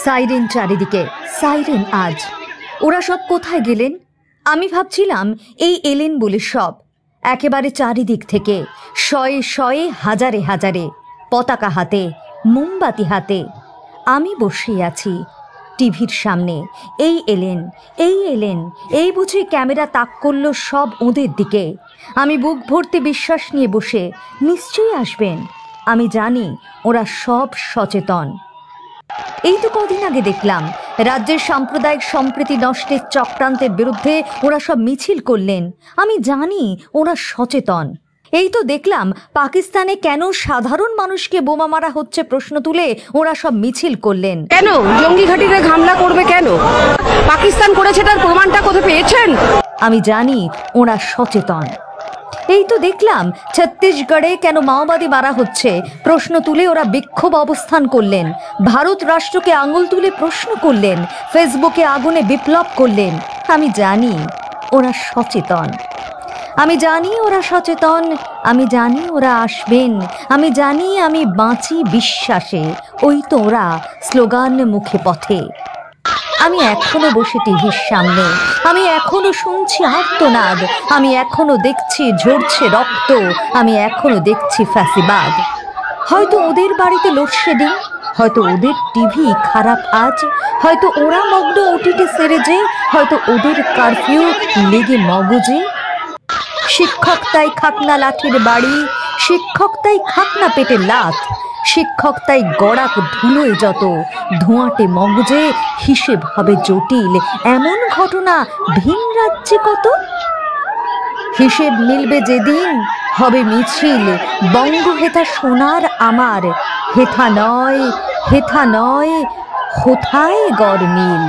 Siren চারিদিকে, siren আজ। ওরা সব কোথায় গেলেন? আমি ভাবছিলাম এই এলেন বলে সব, একেবারে চারিদিক থেকে, শয়ে শয়ে, হাজারে হাজারে, পতাকা হাতে, মোমবাতি হাতে। আমি বসে আছি টিভির সামনে। এই এলেন, এই এলেন, এই বুঝি ক্যামেরা তাক করলো সব ওদের দিকে। আমি বুক ভর্তি বিশ্বাস নিয়ে বসে, নিশ্চয়ই আসবেন। আমি জানি ওরা সব সচেতন। এই তো কদিন আগে দেখলাম রাজ্যের সাম্প্রদায়িক সম্প্রীতি নষ্টের চক্রান্তের বিরুদ্ধে ওরা সব মিছিল করলেন। আমি জানি ওরা সচেতন। এই তো দেখলাম পাকিস্তানে কেন সাধারণ মানুষকে বোমা মারা হচ্ছে প্রশ্ন তুলে ওরা সব মিছিল করলেন। কেন জঙ্গি ঘাঁটিতে হামলা করবে? কেন পাকিস্তান করেছে তার প্রমাণটা কোথায় পেয়েছেন? আমি জানি ওরা সচেতন। এই তো দেখলাম ছত্তিশগড়ে কেন মাওবাদী মারা হচ্ছে প্রশ্ন তুলে ওরা বিক্ষোভ অবস্থান করলেন। ভারত রাষ্ট্রকে আঙুল তুলে প্রশ্ন করলেন, ফেসবুকে আগুনে বিপ্লব করলেন। আমি জানি ওরা সচেতন। আমি জানি ওরা সচেতন। আমি জানি ওরা আসবেন। আমি জানি আমি বাঁচি বিশ্বাসে। ওই তো ওরা স্লোগান মুখে পথে। আমি এখনো বসে টিভির সামনে, আমি এখনো শুনছি আর্তনাদ, আমি এখনো দেখছি ঝরছে রক্ত, আমি এখনো দেখছি ফ্যাসিবাদ। হয়তো ওদের বাড়িতে লোডশেডিং, হয়তো ওদের টিভি খারাপ আজ, হয়তো ওরা মগ্ন ওটিটি সিরিজে, হয়তো ওদের কারফিউ লেগে মগজে। শিক্ষক তাই খাকনা লাঠির বাড়ি, শিক্ষক তাই খাকনা পেটে লাত, শিক্ষক তাই গড়াক ধুলোয় যত, ধোঁয়াটে মগজে হিসেব হবে জটিল। এমন ঘটনা ভিন রাজ্যে কত। হিসেব মিলবে যেদিন, হবে মিছিল, বঙ্গহেথা সোনার আমার। হেথা নয়, হেথা নয়, কোথায় গরমিল।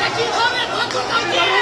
Aquí, joven,